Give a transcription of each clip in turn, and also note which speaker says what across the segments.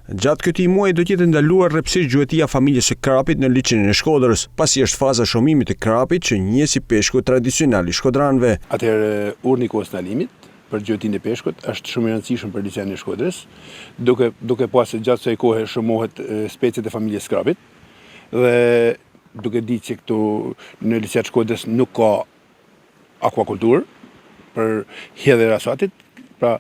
Speaker 1: Gjatë këtij muaji do të jetë ndaluar rrepsisht gjuetia familjes së krapit në liçenin e Shkodrës, pasi është faza shëmimit të krapit që njihet si peshku tradicional i shkodranëve.
Speaker 2: Atëherë urni kohës ndalimit për gjuetinë e peshkut është shumë i rëndësishëm për liçenin e Shkodrës, duke pasur se gjatë kësaj kohe shëmohet speciet e familjes së krapit dhe duke ditë që këtu në liçen e Shkodrës nuk ka akvakulturë për hedhje rasatit. Pra,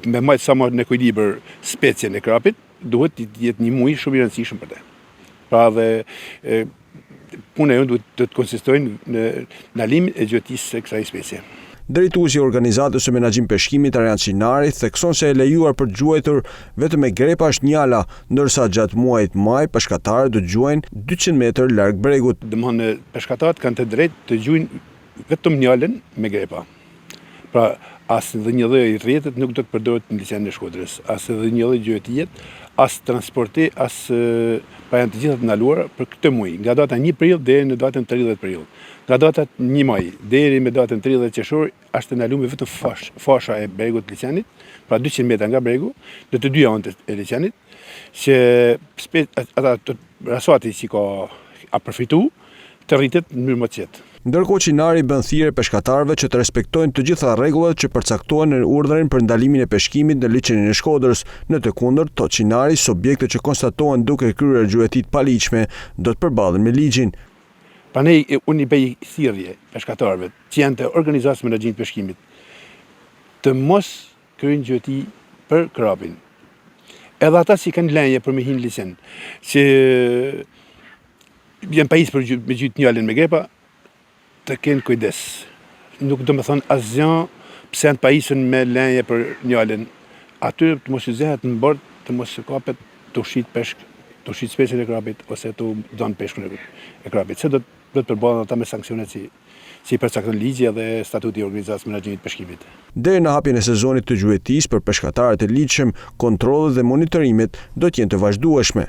Speaker 2: me majtë sa më në ekuilibër specien e krapit, duhet të jetë një muaj shumë i rëndësishëm për te. Pra dhe puna e unë duhet të konsistojnë në ndalimin e gjuetisë së kësaj specie.
Speaker 1: Drejtuesi i organizatës së menaxhimit peshkimit Arjan Çinari thekson se e lejuar për të gjuetur vetëm me grepa është njala, ndërsa gjatë muajit maj peshkatarët do të gjuajnë 200 metër larg bregut.
Speaker 2: Domthonë peshkatarët kanë të drejtë të gjuajnë vetëm njalën me grepa. Pra, asë dhe një lloj i rrjetit nuk do të përdoret në liçenin e Shkodrës, asë dhe një lloj gjuetie, as transporti, as pra janë të gjitha të ndaluara për këtë muaj, nga data 1 prill deri në datën 30 prill. Nga data 1 maj deri në datën 30 qershor është ndaluar vetëm fasha e bregut të liçenit, pra 200 metra nga bregu, në të dy anët e liçenit, që ata rasati që ka përfitu të rritet në mënyrë më të qetë.
Speaker 1: Ndërkohë Çinari bën thirrje peshkatarëve që të respektojnë të gjitha rregullat që përcaktohen në urdhrin për ndalimin e peshkimit në liçenin e Shkodrës. Në të kundërt, thot Çinari, subjektet që konstatohen duke kryer gjyeti të paligjshme do të përballen me ligjin.
Speaker 2: Prandaj unë i bëj thirrje peshkatarëve që janë të organizacionit menaxhimit peshkimit të mos kryejnë gjyeti për krapin. Edhe ata që kanë lënje për me hinë liçen, që janë pajis për me gjyet njalën me grepa, të kenë kujdes. Nuk do me thonë asgjë pse janë pajisën me lënje për njalën. Aty të mos i zehet në bord, të mos i kapet të ushqit peshk, të ushqit specien e krapit, ose të dhënë peshkun e krapit. Se do të përballen ata me sanksionet si përcakton ligji dhe statuti i organizatës menaxhimit peshkimit.
Speaker 1: Deri në hapjen e sezonit të gjuetisë për peshkatarët e ligjshëm, kontrollet dhe monitorimet do të jenë të vazhdueshme.